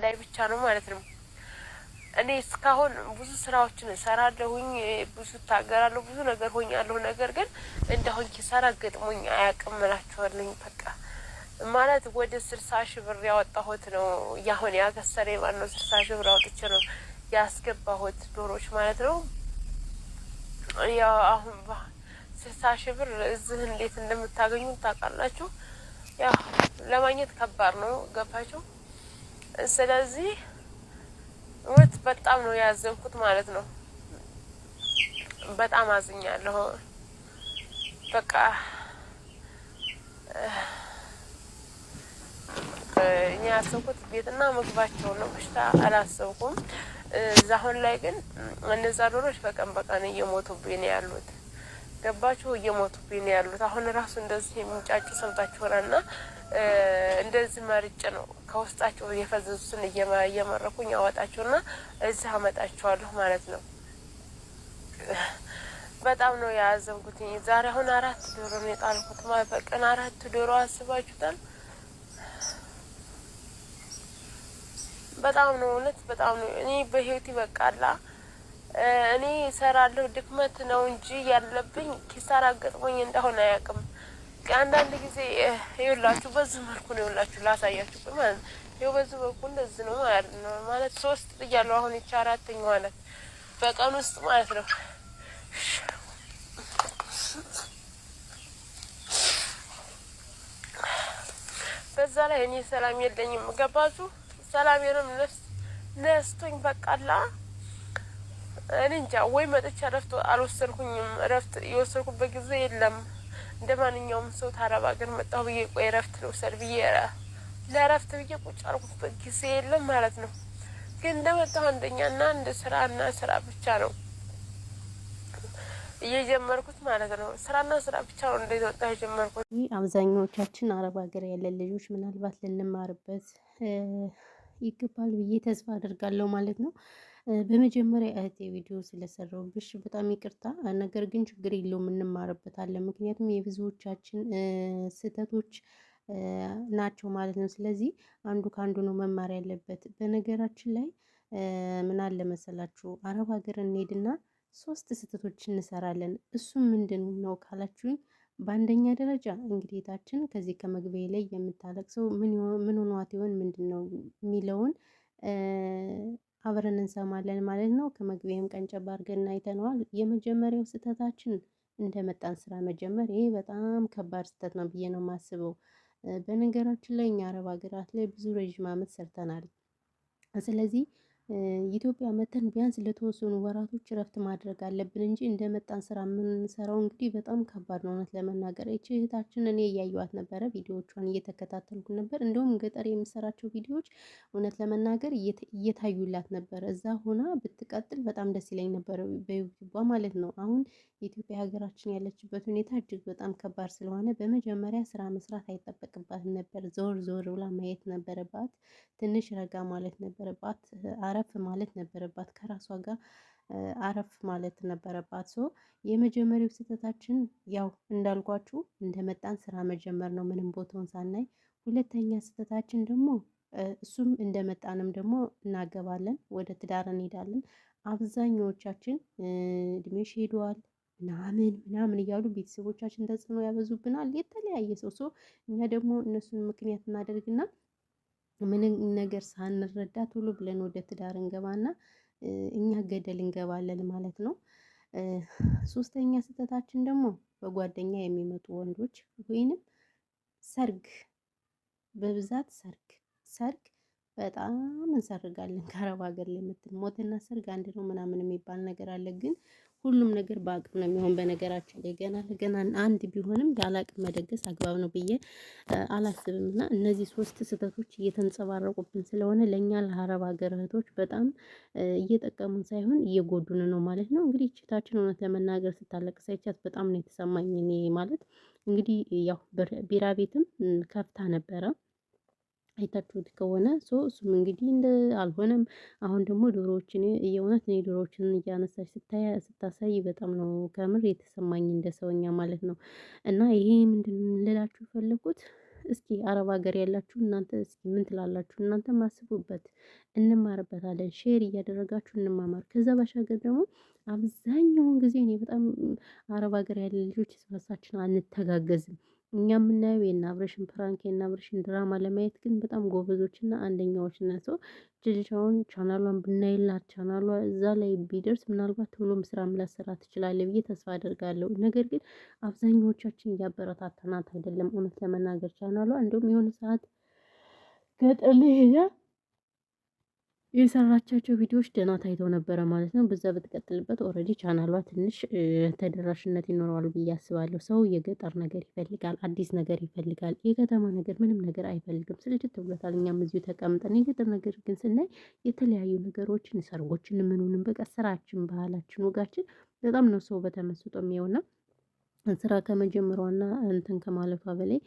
ላይ ብቻ ነው ማለት ነው። እኔ እስካሁን ብዙ ስራዎችን እሰራለሁኝ፣ ብዙ ታገራለሁ፣ ብዙ ነገር ሆኛለሁ። ነገር ግን እንደሆን ኪሳራ ገጥሞኝ አያውቅም እላችኋለሁኝ። በቃ ማለት ወደ 60,000 ብር ያወጣሁት ነው ያሁን ያከሰረ ማለት ነው። 60,000 ብር አውጥቼ ነው ያስገባሁት ዶሮች ማለት ነው። ያው አሁን 60,000 ብር እዚህ እንዴት እንደምታገኙ ታውቃላችሁ። ያው ለማግኘት ከባድ ነው። ገባችሁ? ስለዚህ ወት በጣም ነው ያዘንኩት ማለት ነው። በጣም አዝኛለሁ። በቃ እኛ ያሰብኩት ቤትና ምግባቸው ነው። በሽታ አላሰብኩም። አሁን ላይ ግን እነዛ ዶሮች በቀን በቀን እየሞቱብኝ ነው ያሉት። ገባችሁ? እየሞቱብኝ ነው ያሉት። አሁን ራሱ እንደዚህ የሚንጫጩ ሰምታችሁና እንደዚህ መርጭ ነው ከውስጣቸው የፈዘዙትን እየመረኩኝ አወጣቸውና እዚህ አመጣቸዋለሁ ማለት ነው። በጣም ነው ያዘንኩት። ዛሬ አሁን 4 ዶሮ ነው የጣልኩት ማለት በቀን 4 ዶሮ አስባችሁታል? በጣም ነው እውነት በጣም ነው። እኔ በህይወቴ በቃላ እኔ እሰራለሁ ድክመት ነው እንጂ ያለብኝ ኪሳራ ገጥሞኝ እንደሆነ አያውቅም። አንዳንድ ጊዜ ይኸውላችሁ በዚህ መልኩ ነው ይኸውላችሁ ላሳያችሁ ማለት ነው። ይኸው በዚህ መልኩ እንደዚህ ነው ማለት 3 ጥያለሁ። አሁን ይቻ 4ኛው ማለት በቀን ውስጥ ማለት ነው። በዛ ላይ እኔ ሰላም የለኝም። ገባችሁ? ሰላሜንም ነስቶኝ በቃላ እኔ እንጃ ወይ መጥቼ እረፍት አልወሰድኩኝም። እረፍት የወሰድኩበት ጊዜ የለም። እንደ ማንኛውም ሰው ታረባ ግን መጣሁ ብዬ ቆይ እረፍት ልውሰድ ብዬ ለእረፍት ብዬ ቁጭ አልኩበት ጊዜ የለም ማለት ነው። ግን እንደመጣሁ አንደኛና እንደ ስራና ስራ ብቻ ነው እየጀመርኩት ማለት ነው። ስራና ስራ ብቻ ነው እንደወጣ የጀመርኩት። አብዛኛዎቻችን አረብ ሀገር ያለን ልጆች ምናልባት ልንማርበት ይገባል ብዬ ተስፋ አደርጋለሁ ማለት ነው። በመጀመሪያ እህቴ ቪዲዮ ስለሰራሁብሽ በጣም ይቅርታ። ነገር ግን ችግር የለውም እንማርበታለን። ምክንያቱም የብዙዎቻችን ስህተቶች ናቸው ማለት ነው። ስለዚህ አንዱ ከአንዱ ነው መማር ያለበት። በነገራችን ላይ ምን አለ መሰላችሁ አረብ ሀገር እንሄድና 3 ስህተቶች እንሰራለን። እሱም ምንድን ነው ካላችሁኝ በአንደኛ ደረጃ እንግዲታችን ከዚህ ከመግቢያ ላይ የምታለቅሰው ምን ሆኗት ይሆን ምንድን ነው የሚለውን አብረን እንሰማለን ማለት ነው። ከመግቢያም ቀንጨብ አድርገን አይተነዋል። የመጀመሪያው ስህተታችን እንደመጣን ስራ መጀመር። ይሄ በጣም ከባድ ስህተት ነው ብዬ ነው የማስበው። በነገራችን ላይ እኛ አረብ ሀገራት ላይ ብዙ ረዥም ዓመት ሰርተናል። ስለዚህ ኢትዮጵያ መተን ቢያንስ ለተወሰኑ ወራቶች እረፍት ማድረግ አለብን እንጂ እንደመጣን ስራ የምንሰራው እንግዲህ በጣም ከባድ ነው። እውነት ለመናገር እቺ እህታችን እኔ እያየኋት ነበረ፣ ቪዲዮዎቿን እየተከታተልኩ ነበር። እንደውም ገጠር የምሰራቸው ቪዲዮዎች እውነት ለመናገር እየታዩላት ነበር። እዛ ሆና ብትቀጥል በጣም ደስ ይለኝ ነበር በዩቲዩቧ ማለት ነው። አሁን የኢትዮጵያ ሀገራችን ያለችበት ሁኔታ እጅግ በጣም ከባድ ስለሆነ በመጀመሪያ ስራ መስራት አይጠበቅባትም ነበር። ዞር ዞር ብላ ማየት ነበረባት። ትንሽ ረጋ ማለት ነበረባት። አረፍ ማለት ነበረባት። ከራሷ ጋር አረፍ ማለት ነበረባት። የመጀመሪያው ስህተታችን ያው እንዳልኳችሁ እንደመጣን ስራ መጀመር ነው፣ ምንም ቦታውን ሳናይ። ሁለተኛ ስህተታችን ደግሞ እሱም እንደመጣንም ደግሞ እናገባለን፣ ወደ ትዳር እንሄዳለን። አብዛኛዎቻችን እድሜሽ ሄዷል ምናምን እያሉ ቤተሰቦቻችን ተጽዕኖ ያበዙብናል። የተለያየ ሰው እኛ ደግሞ እነሱን ምክንያት እናደርግና ምንም ነገር ሳንረዳ ቶሎ ብለን ወደ ትዳር እንገባና እኛ ገደል እንገባለን ማለት ነው። ሶስተኛ ስህተታችን ደግሞ በጓደኛ የሚመጡ ወንዶች ወይንም ሰርግ፣ በብዛት ሰርግ በጣም እንሰርጋለን። ከአረብ ሀገር ላይ ሞትና ሰርግ አንድ ነው ምናምን የሚባል ነገር አለ። ግን ሁሉም ነገር በአቅም ነው የሚሆን። በነገራችን ላይ ገና አንድ ቢሆንም ያለ አቅም መደገስ አግባብ ነው ብዬ አላስብም። እና እነዚህ 3 ስህተቶች እየተንጸባረቁብን ስለሆነ ለእኛ ለአረብ ሀገር እህቶች በጣም እየጠቀሙን ሳይሆን እየጎዱን ነው ማለት ነው። እንግዲህ እችታችን እውነት ለመናገር ስታለቅስ አይቻት በጣም ነው የተሰማኝ። እኔ ማለት እንግዲህ ያው ቢራ ቤትም ከፍታ ነበረ አይታችሁት ከሆነ እሱም እንግዲህ እንደ አልሆነም። አሁን ደግሞ ዶሮዎችን የእውነት እኔ ዶሮዎችን እያነሳች ስታሳይ በጣም ነው ከምር የተሰማኝ እንደ ሰውኛ ማለት ነው። እና ይሄ ምንድን ልላችሁ ፈለኩት እስኪ አረብ ሀገር ያላችሁ እናንተ እስኪ ምን ትላላችሁ? እናንተ ማስቡበት፣ እንማርበታለን። ሼር እያደረጋችሁ እንማማር። ከዛ ባሻገር ደግሞ አብዛኛውን ጊዜ እኔ በጣም አረብ ሀገር ያለ ልጆች ስበሳችን አንተጋገዝም። እኛ የምናየው የእነ አብርሽን ፕራንክ የእነ አብርሽን ድራማ ለማየት ግን በጣም ጎበዞች እና አንደኛዎች ናቸው። ልጅቷን ቻናሏን ብናይላት ቻናሏ እዛ ላይ ቢደርስ ምናልባት ቶሎም ስራም ላሰራ ትችላለች ብዬ ተስፋ አደርጋለሁ። ነገር ግን አብዛኛዎቻችን እያበረታታናት አይደለም። እውነት ለመናገር ቻናሏ እንደውም የሆነ ሰዓት ገጠር ላይ ሄዳ የሰራቻቸው ቪዲዮዎች ደህና ታይተው ነበረ ማለት ነው። በዛ ብትቀጥልበት ኦልሬዲ ቻናሏ ትንሽ ተደራሽነት ይኖረዋል ብዬ አስባለሁ። ሰው የገጠር ነገር ይፈልጋል፣ አዲስ ነገር ይፈልጋል። የከተማ ነገር ምንም ነገር አይፈልግም፣ ስልችት ብሎታል። እኛም እዚሁ ተቀምጠን የገጠር ነገር ግን ስናይ የተለያዩ ነገሮችን፣ ሰርጎችን፣ ምኑንም በቃ ስራችን፣ ባህላችን፣ ወጋችን በጣም ነው ሰው በተመስጦ የሚየውና ስራ ከመጀመሯና እንትን ከማለቷ በላይ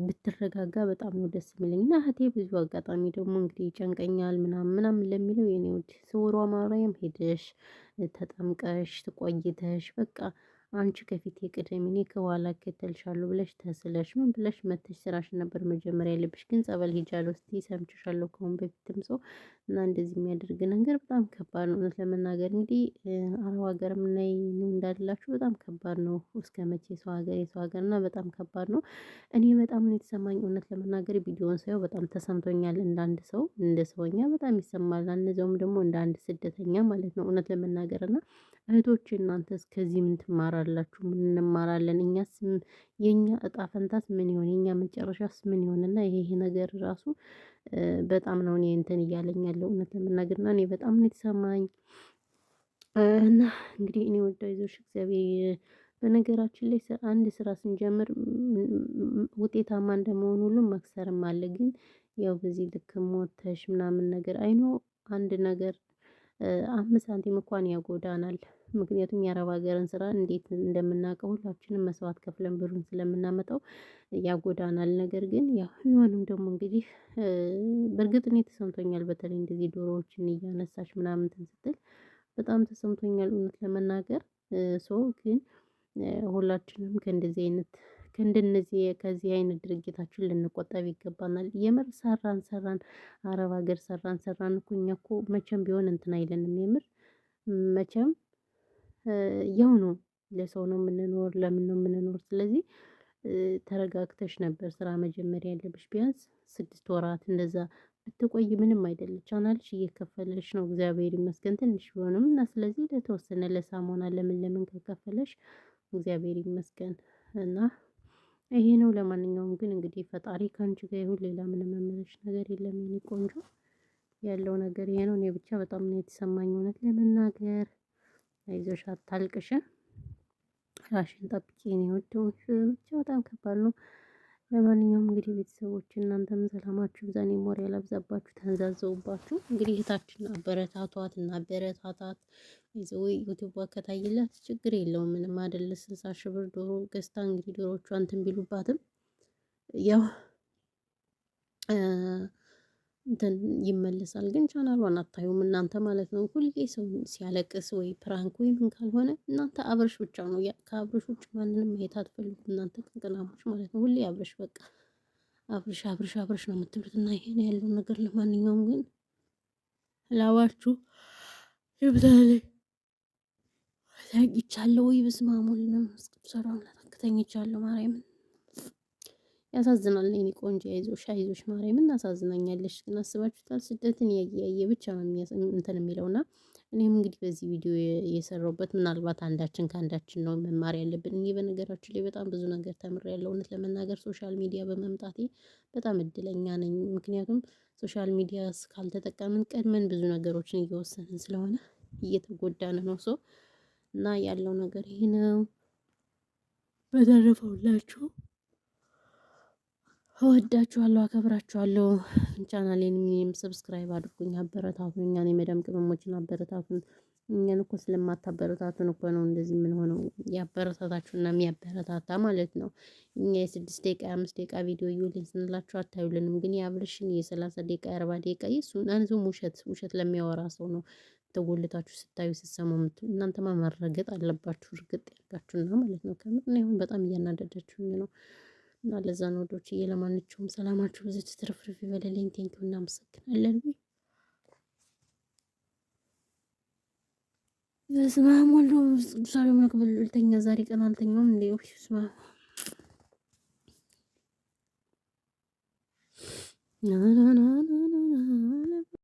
ብትረጋጋ በጣም ነው ደስ የሚለኝ። እና እህቴ ብዙ አጋጣሚ ደግሞ እንግዲህ ይጨንቀኛል ምናምን ምናምን ለሚለው የኔ ውድ ስውሯ ማርያም ሄደሽ ተጠምቀሽ ትቆይተሽ በቃ አንቺ ከፊቴ ቅደም እኔ ከኋላ እከተልሻለሁ ብለሽ ተስለሽ ምን ብለሽ መተሽ ስራሽን ነበር መጀመሪያ ያለብሽ። ግን ጸበል ሄጃለሁ ስትይ ሰምቼሻለሁ ከአሁን በፊትም ሰው እና እንደዚህ የሚያደርግ ነገር በጣም ከባድ ነው። እውነት ለመናገር እንግዲህ አረብ ሀገርም ላይ ነው እንዳላችሁ በጣም ከባድ ነው። እስከ መቼ የሰው ሀገር እና በጣም ከባድ ነው። እኔ በጣም ነው የተሰማኝ እውነት ለመናገር ቪዲዮውን ሳየው በጣም ተሰምቶኛል። እንደ አንድ ሰው እንደ ሰውኛ በጣም ይሰማል። አንዘውም ደግሞ እንደ አንድ ስደተኛ ማለት ነው እውነት ለመናገር እና እህቶች እናንተስ ከዚህ ምን ትማራላችሁ? ምን እንማራለን? እኛስ የኛ እጣ ፈንታስ ምን ይሆን? የኛ መጨረሻስ ምን ይሆንና ይሄ ነገር ራሱ በጣም ነው እኔ እንትን እያለኝ ያለው እውነት ለመናገር እና እኔ በጣም ነው የተሰማኝ። እና እንግዲህ እኔ ወዳ ይዞሽ እግዚአብሔር በነገራችን ላይ አንድ ስራ ስንጀምር ውጤታማ እንደመሆን ሁሉም መክሰርም አለ። ግን ያው በዚህ ልክ ሞተሽ ምናምን ነገር አይኖ አንድ ነገር 5 ሳንቲም እንኳን ያጎዳናል። ምክንያቱም የአረብ ሀገርን ስራ እንዴት እንደምናውቀው ሁላችንም መስዋዕት ከፍለን ብሩን ስለምናመጣው ያጎዳናል። ነገር ግን ያው ቢሆንም ደግሞ እንግዲህ በእርግጥ እኔ ተሰምቶኛል። በተለይ እንደዚህ ዶሮዎችን እያነሳች ምናምን እንትን ስትል በጣም ተሰምቶኛል እውነት ለመናገር ሶ ግን ሁላችንም ከእንደነዚህ ከዚህ አይነት ድርጊታችን ልንቆጠብ ይገባናል። የምር ሰራን አረብ ሀገር ሰራን እኮ እኛ እኮ መቼም ቢሆን እንትን አይለንም። የምር መቼም ያው ነው ለሰው ነው የምንኖር ለምን ነው የምንኖር። ስለዚህ ተረጋግተሽ ነበር ስራ መጀመሪያ ያለብሽ። ቢያንስ 6 ወራት እንደዛ ብትቆይ ምንም አይደለም። ቻናልሽ እየከፈለሽ ነው እግዚአብሔር ይመስገን ትንሽ ቢሆንም እና ስለዚህ ለተወሰነ ለሳሙና ለምን ከከፈለሽ እግዚአብሔር ይመስገን እና ይሄ ነው። ለማንኛውም ግን እንግዲህ ፈጣሪ ካንቺ ጋር ይሁን። ሌላ ምንም የምልሽ ነገር የለም የኔ ቆንጆ። ያለው ነገር ይሄ ነው። እኔ ብቻ በጣም ነው የተሰማኝ እውነት ለመናገር። አይዞሽ አታልቅሽ፣ ራሽን ጠብቂ የኔ ውድ። ብቻ በጣም ከባድ ነው። ለማንኛውም እንግዲህ ቤተሰቦች እናንተም ሰላማችሁ ብዛ፣ እኔም ወሬ ያላብዛባችሁ ተንዛዘውባችሁ። እንግዲህ እህታችን አበረታቷት እና አበረታታት ይዘው ዩቲዩብ ከታየላት ችግር የለውም ምንም አይደለ። 60 ሺህ ብር ዶሮ ገዝታ እንግዲህ ዶሮቿ እንትን ቢሉባትም ያው እንትን ይመለሳል። ግን ቻናሏን አታዩም እናንተ ማለት ነው። ሁሌ ሰው ሲያለቅስ ወይ ፕራንክ ወይ ምን ካልሆነ እናንተ አብርሽ ብቻ ነው። ከአብርሽ ውጭ ማንንም ማየት አትፈልጉም እናንተ ቅንቅናሞች ማለት ነው። ሁሌ አብርሽ በቃ አብርሽ ነው የምትሉት እና ይሄን ያለው ነገር። ለማንኛውም ግን ላዋችሁ ይብዛል። ተኝቻለሁ ወይ በስመ አብ ወወልድ ወመንፈስ ቅዱስ ተኝቻለሁ። ማርያምን ያሳዝናል። እኔ ቆንጆ አይዞሽ ማርያምን እናሳዝናኛለሽ። ግን አስባችሁታል? ስደትን ያየ ብቻ ነው እንትን የሚለውና እኔም እንግዲህ በዚህ ቪዲዮ የሰራሁበት ምናልባት አንዳችን ከአንዳችን ነው መማር ያለብን። እኔ በነገራችን ላይ በጣም ብዙ ነገር ተምሬያለሁ እውነት ለመናገር ሶሻል ሚዲያ በመምጣቴ በጣም እድለኛ ነኝ። ምክንያቱም ሶሻል ሚዲያ ካልተጠቀምን ቀድመን ብዙ ነገሮችን እየወሰንን ስለሆነ እየተጎዳን ነው ሰው እና ያለው ነገር ይሄ ነው። በተረፈውላችሁ እወዳችኋለሁ፣ አከብራችኋለሁ። ቻናሌን እኔም ሰብስክራይብ አድርጉኝ፣ አበረታቱኝ። እኛን የመዳም ቅመሞችን አበረታቱን። እኛን እኮ ስለማታበረታቱን እኮ ነው እንደዚህ የምንሆነው። ያበረታታችሁና የሚያበረታታ ማለት ነው። እኛ የ6 ደቂቃ 5 ደቂቃ ቪዲዮ ይውልኝ ስንላችሁ አታዩልንም። ግን የአብርሽን የ30 ደቂቃ 40 ደቂቃ የእሱን አንዙም ውሸት ለሚያወራ ሰው ነው ተጎልታችሁ ስታዩ ስትሰሙ እናንተማ መረገጥ አለባችሁ። እርግጥ ያርጋችሁና ማለት ነው። ከምር ነው በጣም እያናደዳችሁኝ ነው። እና ለዛ ነው ወዶችዬ። ለማንኛውም ሰላማችሁ ብዙ ትርፍርፍ ይበልልኝ። ቴንኪው እናመሰግናለን። በስመ አብ ወልድ ወመንፈስ ቅዱስ አሐዱ አምላክ። ልተኛ ዛሬ ቀን አልተኛውም እንዴ? በስመ አብ